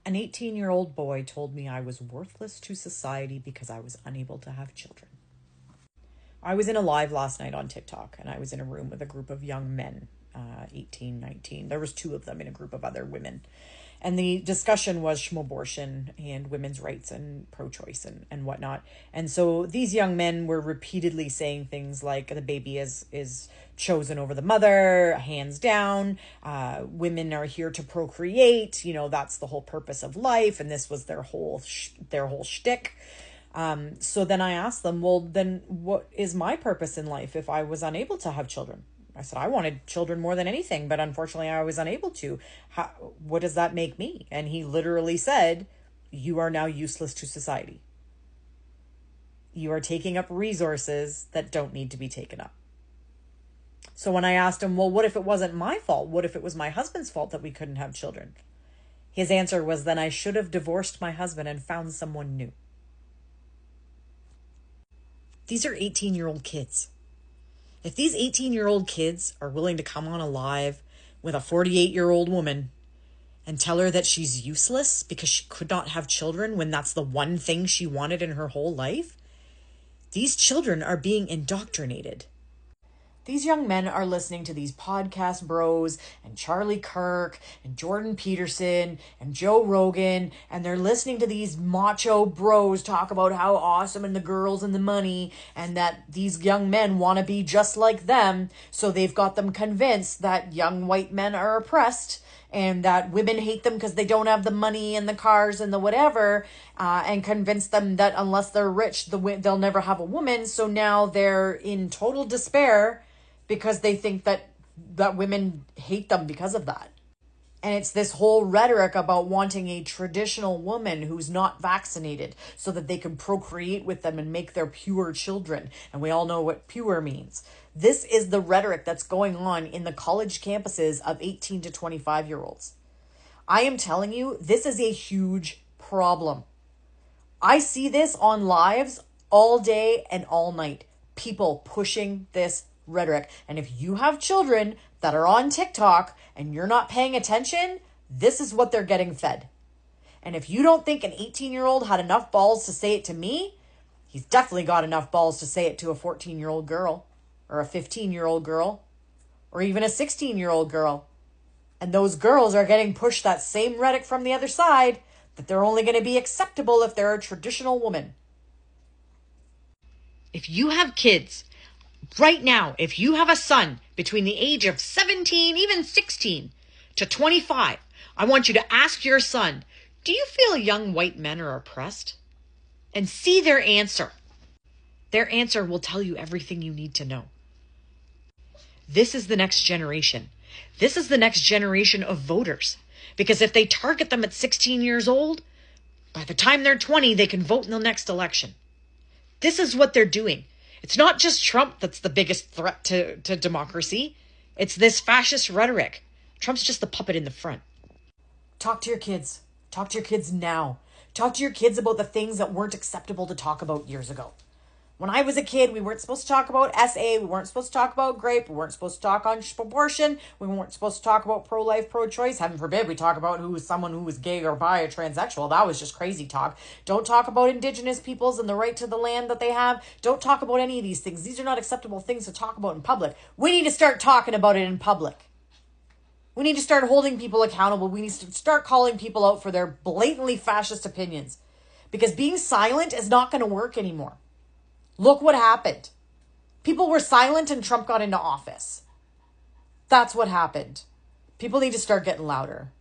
An 18-year-old boy told me I was worthless to society because I was unable to have children. I was in a live last night on TikTok, and I was in a room with a group of young men, 18, 19. There was two of them in a group of other women. And the discussion was schmoabortion and women's rights and pro-choice and whatnot. And so these young men were repeatedly saying things like the baby is chosen over the mother, hands down. Women are here to procreate. You know, that's the whole purpose of life. And this was their whole shtick. So then I asked them, well, then what is my purpose in life if I was unable to have children? I said, I wanted children more than anything, but unfortunately I was unable to. What does that make me? And he literally said, you are now useless to society. You are taking up resources that don't need to be taken up. So when I asked him, well, what if it wasn't my fault? What if it was my husband's fault that we couldn't have children? His answer was, then I should have divorced my husband and found someone new. These are 18-year-old kids. If these 18-year-old kids are willing to come on a live with a 48-year-old woman and tell her that she's useless because she could not have children when that's the one thing she wanted in her whole life, these children are being indoctrinated. These young men are listening to these podcast bros and Charlie Kirk and Jordan Peterson and Joe Rogan, and they're listening to these macho bros talk about how awesome and the girls and the money, and that these young men want to be just like them. So they've got them convinced that young white men are oppressed and that women hate them because they don't have the money and the cars and the whatever, and convince them that unless they're rich, they'll never have a woman. So now they're in total despair because they think that women hate them because of that. And it's this whole rhetoric about wanting a traditional woman who's not vaccinated so that they can procreate with them and make their pure children. And we all know what pure means. This is the rhetoric that's going on in the college campuses of 18 to 25-year-olds. I am telling you, this is a huge problem. I see this on lives all day and all night. People pushing this rhetoric. And if you have children that are on TikTok and you're not paying attention, this is what they're getting fed. And if you don't think an 18-year-old had enough balls to say it to me, he's definitely got enough balls to say it to a 14-year-old girl or a 15-year-old girl or even a 16-year-old girl. And those girls are getting pushed that same rhetoric from the other side that they're only going to be acceptable if they're a traditional woman. If you have kids right now, if you have a son between the age of 17, even 16 to 25, I want you to ask your son, do you feel young white men are oppressed? And see their answer. Their answer will tell you everything you need to know. This is the next generation. This is the next generation of voters. Because if they target them at 16 years old, by the time they're 20, they can vote in the next election. This is what they're doing. It's not just Trump that's the biggest threat to democracy. It's this fascist rhetoric. Trump's just the puppet in the front. Talk to your kids. Talk to your kids now. Talk to your kids about the things that weren't acceptable to talk about years ago. When I was a kid, we weren't supposed to talk about SA. We weren't supposed to talk about grape. We weren't supposed to talk on abortion. We weren't supposed to talk about pro-life, pro-choice. Heaven forbid we talk about someone who was gay or bi or transsexual. That was just crazy talk. Don't talk about Indigenous peoples and the right to the land that they have. Don't talk about any of these things. These are not acceptable things to talk about in public. We need to start talking about it in public. We need to start holding people accountable. We need to start calling people out for their blatantly fascist opinions. Because being silent is not going to work anymore. Look what happened. People were silent and Trump got into office. That's what happened. People need to start getting louder.